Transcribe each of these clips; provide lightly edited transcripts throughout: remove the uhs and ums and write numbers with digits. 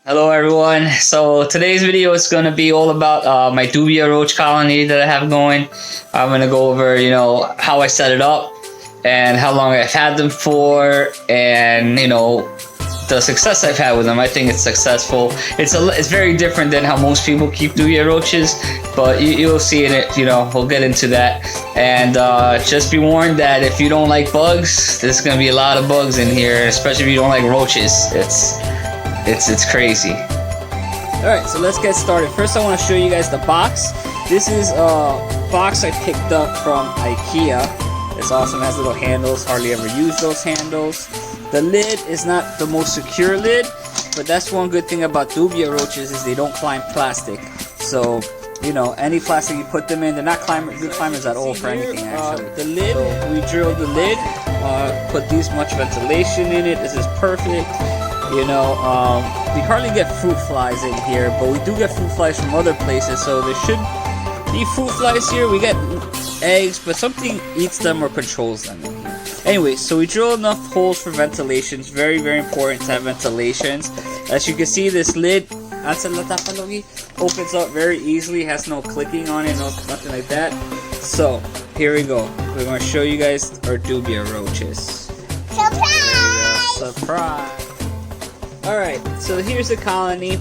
Hello everyone. So today's video is going to be all about my dubia roach colony that I have going. I'm going to go over, how I set it up and how long I've had them for, and the success I've had with them. I think it's successful. It's very different than how most people keep dubia roaches, but you'll see in it. We'll get into that. And just be warned that if you don't like bugs, there's going to be a lot of bugs in here, especially if you don't like roaches. It's crazy. Alright, so let's get started. First I want to show you guys the box. This is a box I picked up from IKEA. It's awesome, it has little handles, hardly ever use those handles. The lid is not the most secure lid, but that's one good thing about dubia roaches is they don't climb plastic. So, any plastic you put them in, they're not good climbers at all for anything actually. The lid, we drilled the lid, put this much ventilation in it. This is perfect. We hardly get fruit flies in here, but we do get fruit flies from other places, so there should be fruit flies here. We get eggs, but something eats them or controls them in here. Anyway, so we drill enough holes for ventilation. It's very, very important to have ventilations. As you can see, this lid opens up very easily, has no clicking on it, nothing like that. So, here we go. We're going to show you guys our dubia roaches. Surprise! Surprise! Alright, so here's the colony.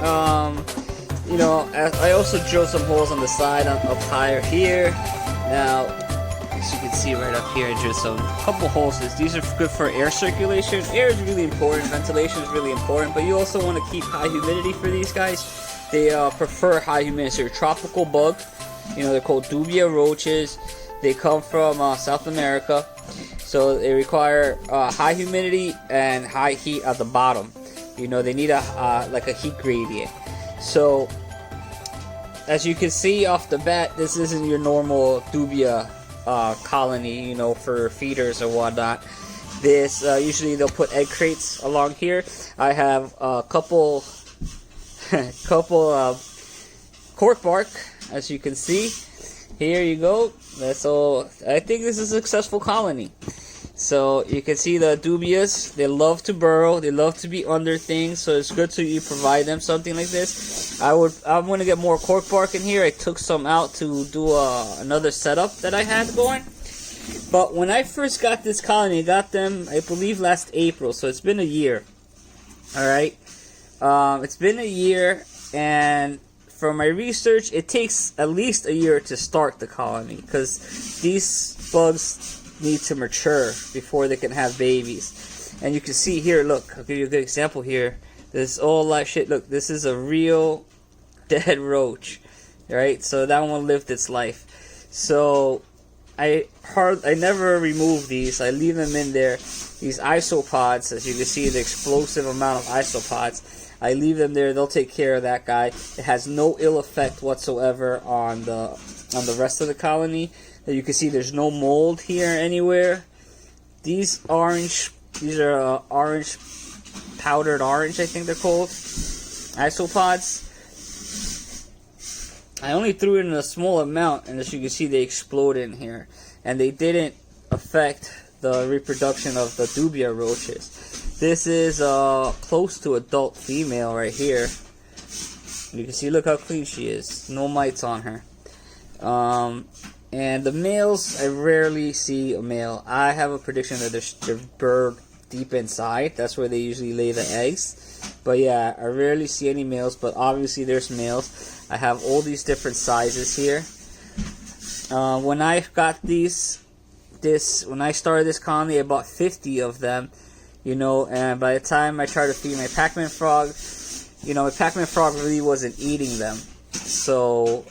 I also drilled some holes on the side, up higher here. Now, as you can see right up here, I drilled a couple holes. These are good for air circulation. Air is really important, ventilation is really important, but you also want to keep high humidity for these guys. They prefer high humidity. They're a tropical bug. They're called dubia roaches. They come from South America, so they require high humidity and high heat at the bottom. They need a heat gradient. So, as you can see off the bat, this isn't your normal dubia colony, for feeders or whatnot. This usually they'll put egg crates along here. I have a couple cork bark, as you can see. Here you go. That's all. I think this is a successful colony. So you can see the dubias, they love to burrow, they love to be under things, so it's good to you provide them something like this. I'm going to get more cork bark in here. I took some out to do another setup that I had going. But when I first got this colony, I got them, I believe, last April, so it's been a year. Alright? It's been a year, and from my research, it takes at least a year to start the colony, because these bugs need to mature before they can have babies. And you can see here, look, I'll give you a good example here. There's all that shit. Look, this is a real dead roach, right? So that one lived its life. So I never remove these. I leave them in there. These isopods, as you can see, the explosive amount of isopods, I leave them there. They'll take care of that guy. It has no ill effect whatsoever on the rest of the colony. You can see there's no mold here anywhere. These are orange, powdered orange, I think they're called, isopods. I only threw it in a small amount, and as you can see, they exploded in here, and they didn't affect the reproduction of the dubia roaches. This is close to adult female right here. You can see, look how clean she is. No mites on her. And the males, I rarely see a male. I have a prediction that they're burrowed deep inside. That's where they usually lay the eggs. But yeah, I rarely see any males, but obviously there's males. I have all these different sizes here. When I got when I started this colony, I bought 50 of them, and by the time I tried to feed my Pac-Man frog, my Pac-Man frog really wasn't eating them. So,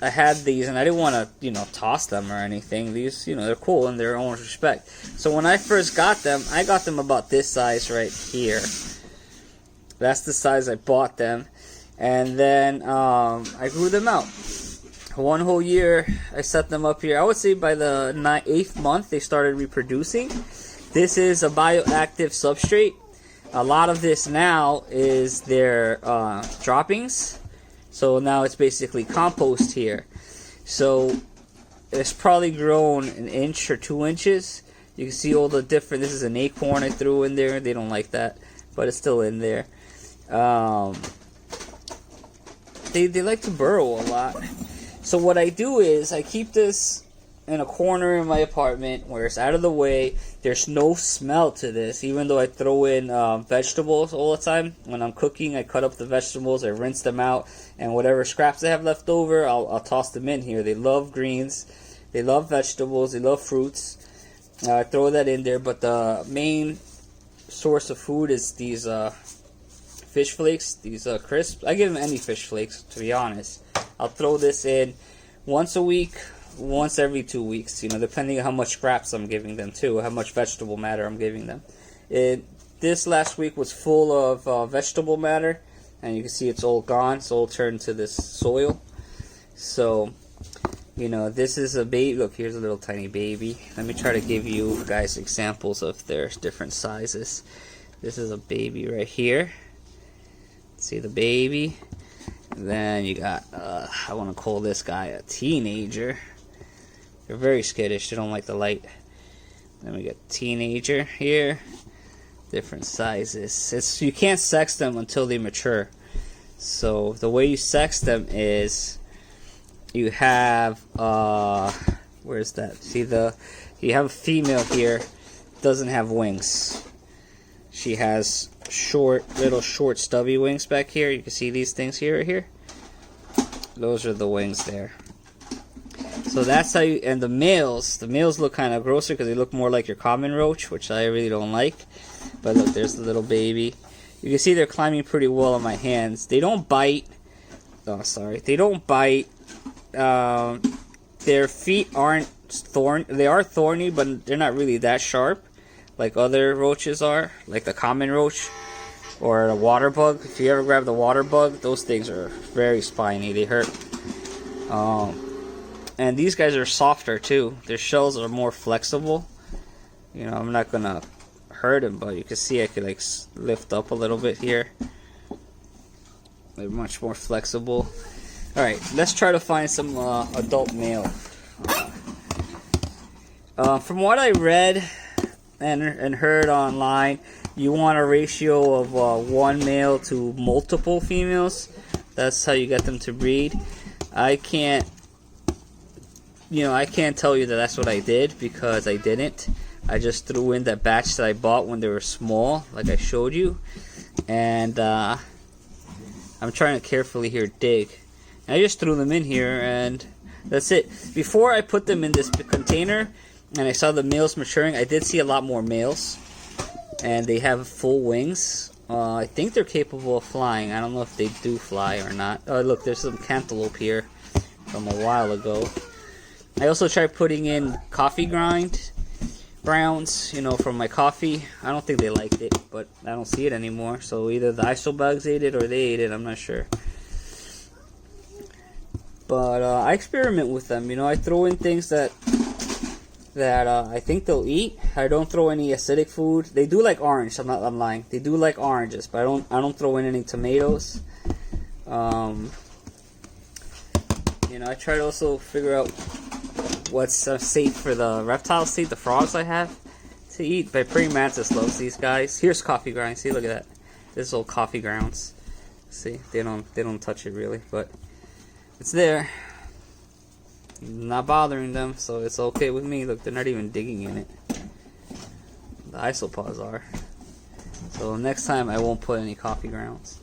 I had these, and I didn't want to, toss them or anything. These, they're cool in their own respect. So when I first got them, I got them about this size right here. That's the size I bought them. And then I grew them out. One whole year, I set them up here. I would say by the 8th month, they started reproducing. This is a bioactive substrate. A lot of this now is their droppings. So now it's basically compost here. So it's probably grown an inch or 2 inches. You can see all the different, this is an acorn I threw in there. They don't like that. but it's still in there. They like to burrow a lot. So what I do is I keep this in a corner in my apartment where it's out of the way. There's no smell to this, even though I throw in vegetables all the time. When I'm cooking, I cut up the vegetables, I rinse them out, and whatever scraps I have left over, I'll toss them in here. They love greens, they love vegetables, they love fruits. I throw that in there, but the main source of food is these fish flakes, these crisps. I give them any fish flakes, to be honest. I'll throw this in once a week, once every 2 weeks, depending on how much scraps I'm giving them too, how much vegetable matter I'm giving them. This last week was full of vegetable matter, and you can see it's all gone. It's all turned to this soil. So, this is a baby. Look, here's a little tiny baby. Let me try to give you guys examples of their different sizes. This is a baby right here. See the baby? And then you got, I want to call this guy a teenager. They're very skittish. They don't like the light. Then we got teenager here. Different sizes. You can't sex them until they mature. So the way you sex them is you have where's that? See you have a female here, doesn't have wings. She has little short stubby wings back here. You can see these things here. Those are the wings there. So that's how you, and the males look kind of grosser because they look more like your common roach, which I really don't like. But look, there's the little baby. You can see they're climbing pretty well on my hands. They don't bite. Oh, sorry. They don't bite. Their feet aren't thorny. They are thorny, but they're not really that sharp like other roaches are, like the common roach or a water bug. If you ever grab the water bug, those things are very spiny. They hurt. And these guys are softer too. Their shells are more flexible. I'm not gonna hurt them, but you can see I could like lift up a little bit here. They're much more flexible. All right, let's try to find some adult male. From what I read and heard online, you want a ratio of 1 male to multiple females. That's how you get them to breed. I can't tell you that that's what I did, because I didn't. I just threw in that batch that I bought when they were small, like I showed you. And I'm trying to carefully here dig. And I just threw them in here, and that's it. Before I put them in this container and I saw the males maturing, I did see a lot more males. And they have full wings. I think they're capable of flying. I don't know if they do fly or not. Oh, look, there's some cantaloupe here from a while ago. I also tried putting in coffee grounds, from my coffee. I don't think they liked it, but I don't see it anymore. So either the isobugs ate it or they ate it. I'm not sure. But I experiment with them. I throw in things that I think they'll eat. I don't throw any acidic food. They do like orange. I'm lying. They do like oranges, but I don't throw in any tomatoes. I try to also figure out what's safe for the reptiles to eat, the frogs I have to eat. But praying mantis loves these guys. Here's coffee grounds. See, look at that. This is all coffee grounds. See, they don't touch it really, but it's there. Not bothering them, so it's okay with me. Look, they're not even digging in it. The isopods are. So next time I won't put any coffee grounds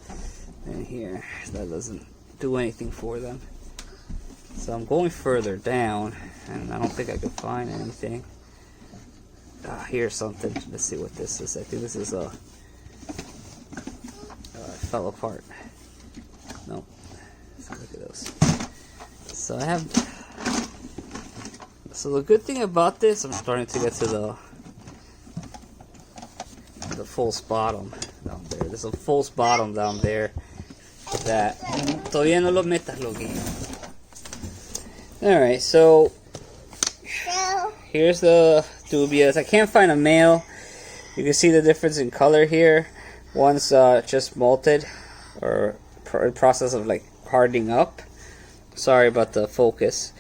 in here. That doesn't do anything for them. So I'm going further down, and I don't think I could find anything. Here's something. Let's see what this is. I think this is it fell apart. No. Let's look at those. So I have. So the good thing about this, I'm starting to get to the false bottom down there. There's a false bottom down there that todavía no lo metas, Loki. Alright, so here's the dubias. I can't find a male. You can see the difference in color here. One's just molted or in process of like hardening up. Sorry about the focus.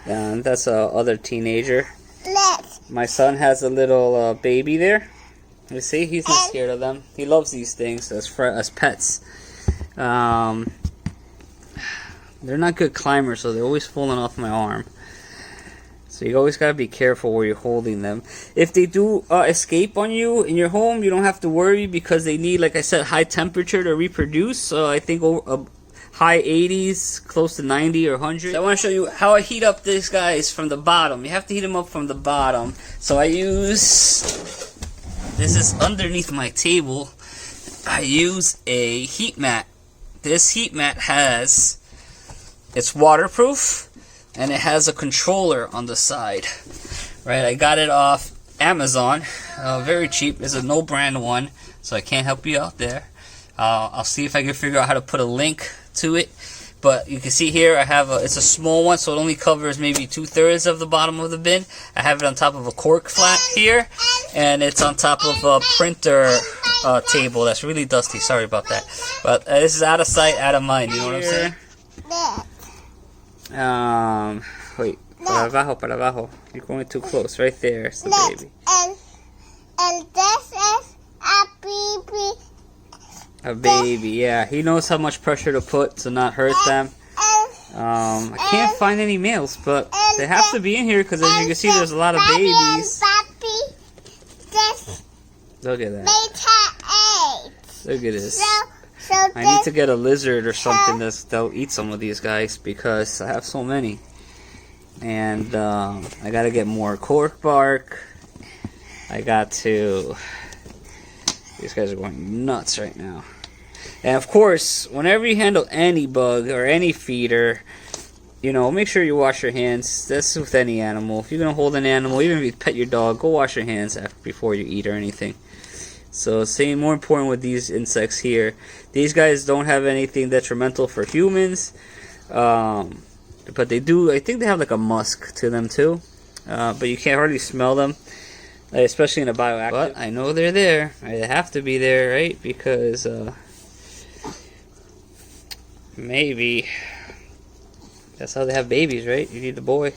And that's a other teenager. My son has a little baby there. You see, he's not scared of them. He loves these things as pets. They're not good climbers, so they're always falling off my arm. So you always gotta be careful where you're holding them. If they do escape on you in your home, you don't have to worry because they need, like I said, high temperature to reproduce. So I think high 80s, close to 90 or 100. So I want to show you how I heat up these guys from the bottom. You have to heat them up from the bottom. So I use, this is underneath my table, I use a heat mat. This heat mat it's waterproof and it has a controller on the side. Right, I got it off Amazon, very cheap. It's a no brand one, so I can't help you out there. I'll see if I can figure out how to put a link to it. But you can see here I have it's a small one, so it only covers maybe 2/3 of the bottom of the bin. I have it on top of a cork flat here, and it's on top of a printer table that's really dusty. Sorry about that. But this is out of sight, out of mind. You know what I'm saying? Wait, para abajo. You're going too close. Right there, it's the baby. And this is a baby. A baby, yeah. He knows how much pressure to put to not hurt them. I can't find any males, but they have to be in here because as you can see, there's a lot of babies. Look at that. Look at this. I need to get a lizard or something that'll eat some of these guys because I have so many. And I gotta get more cork bark. I got to... These guys are going nuts right now. And of course, whenever you handle any bug or any feeder, you know, make sure you wash your hands. That's with any animal. If you're going to hold an animal, even if you pet your dog, go wash your hands before you eat or anything. So, same, more important with these insects here. These guys don't have anything detrimental for humans. But they do, I think they have like a musk to them too. But you can't hardly smell them. Especially in a bioactive. But I know they're there. They have to be there, right? Because maybe that's how they have babies, right? You need a boy.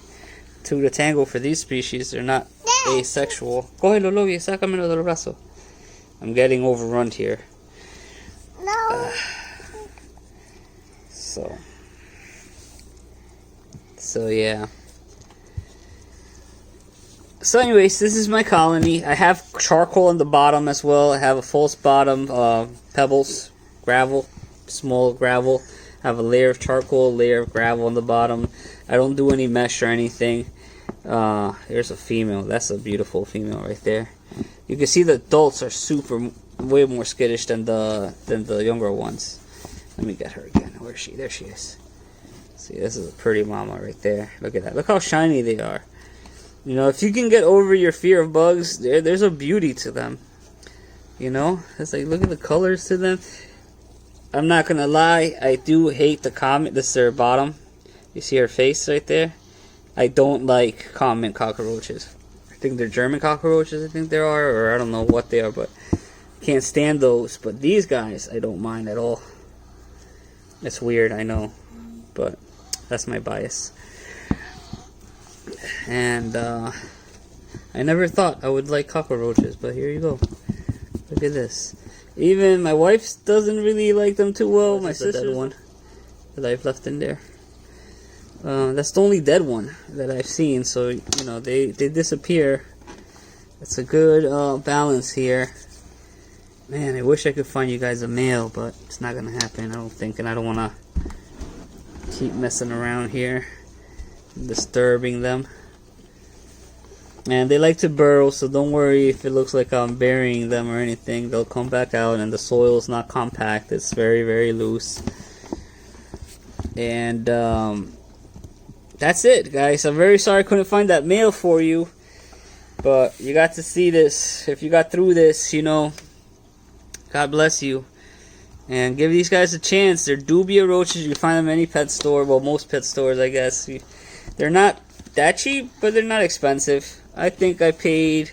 Two to tango for these species. They're not asexual. Coge Lolo y sácamelo del brazo. I'm getting overrun here. No. So yeah. So anyways, this is my colony. I have charcoal on the bottom as well. I have a false bottom, pebbles, gravel, small gravel. I have a layer of charcoal, a layer of gravel on the bottom. I don't do any mesh or anything. Here's a female. That's a beautiful female right there. You can see the adults are way more skittish than the younger ones. Let me get her again. Where is she? There she is. See, this is a pretty mama right there. Look at that. Look how shiny they are. You know, if you can get over your fear of bugs, there's a beauty to them. You know, it's like, look at the colors to them. I'm not gonna lie, I do hate the comet. This is their bottom. You see her face right there? I don't like common cockroaches. I think they're German cockroaches, I think they are, or I don't know what they are, but can't stand those. But these guys, I don't mind at all. It's weird, I know, but that's my bias. And I never thought I would like cockroaches, but here you go. Look at this. Even my wife doesn't really like them too well. My sister's one that I've left in there. That's the only dead one that I've seen. So you know they disappear. It's a good balance here. Man, I wish I could find you guys a male, but it's not gonna happen. I don't think, and I don't wanna keep messing around here, disturbing them. And they like to burrow, so don't worry if it looks like I'm burying them or anything. They'll come back out, and the soil is not compact. It's very, very loose. And that's it, guys. I'm very sorry I couldn't find that male for you, but you got to see this. If you got through this, you know, God bless you. And give these guys a chance. They're dubia roaches. You can find them in any pet store. Well, most pet stores, I guess. They're not that cheap, but they're not expensive. I think I paid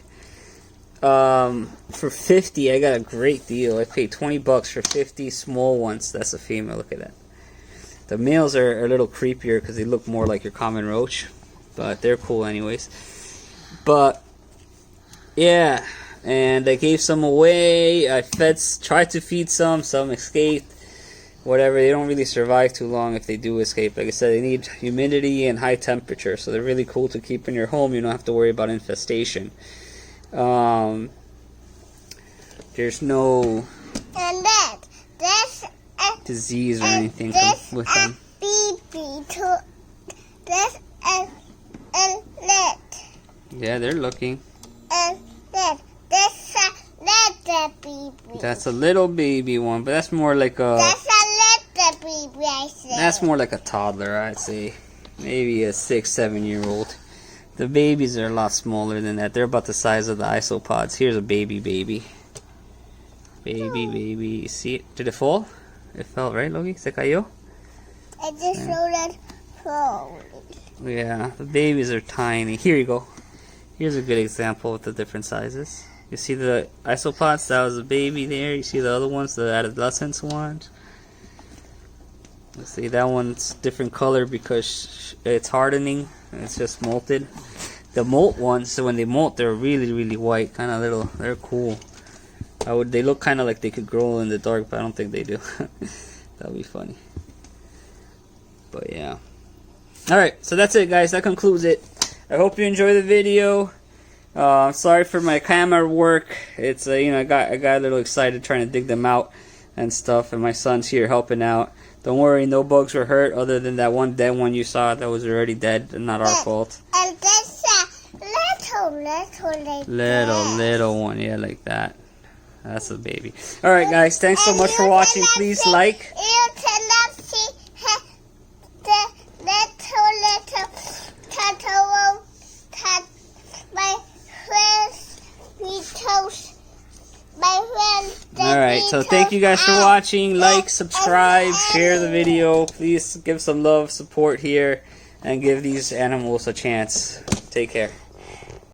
for 50. I got a great deal. I paid $20 for 50 small ones. That's a female. Look at that. The males are a little creepier because they look more like your common roach, but they're cool anyways. But yeah, and I gave some away. I tried to feed some escaped. Whatever, they don't really survive too long if they do escape. Like I said, they need humidity and high temperature, so they're really cool to keep in your home. You don't have to worry about infestation. There's no disease or anything with them. Yeah, they're looking. That's a little baby one, but that's more like a... That's more like a toddler, I'd say. Maybe a 6-7-year-old. The babies are a lot smaller than that. They're about the size of the isopods. Here's a baby. Baby. You see it? Did it fall? It fell, right, Logie? Se cayó? I just rolled forward. Yeah, the babies are tiny. Here you go. Here's a good example with the different sizes. You see the isopods? That was a baby there. You see the other ones, the adolescent ones? Let's see, that one's different color because it's hardening. It's just molted. The molt ones, so when they molt, they're really, really white, kind of little. They're cool. They look kind of like they could grow in the dark, but I don't think they do. That'll be funny. But yeah. All right, so that's it, guys. That concludes it. I hope you enjoy the video. Sorry for my camera work. It's you know, I got a little excited trying to dig them out and stuff, and my son's here helping out. Don't worry, no bugs were hurt other than that one dead one you saw that was already dead and not our fault. And this Little one, yeah, like that. That's a baby. Alright guys, thanks so much for watching. Please like. You cannot see the little turtle that my friends vetoes. Alright, so thank you guys for watching. Like, subscribe, share the video. Please give some love, support here, and give these animals a chance. Take care.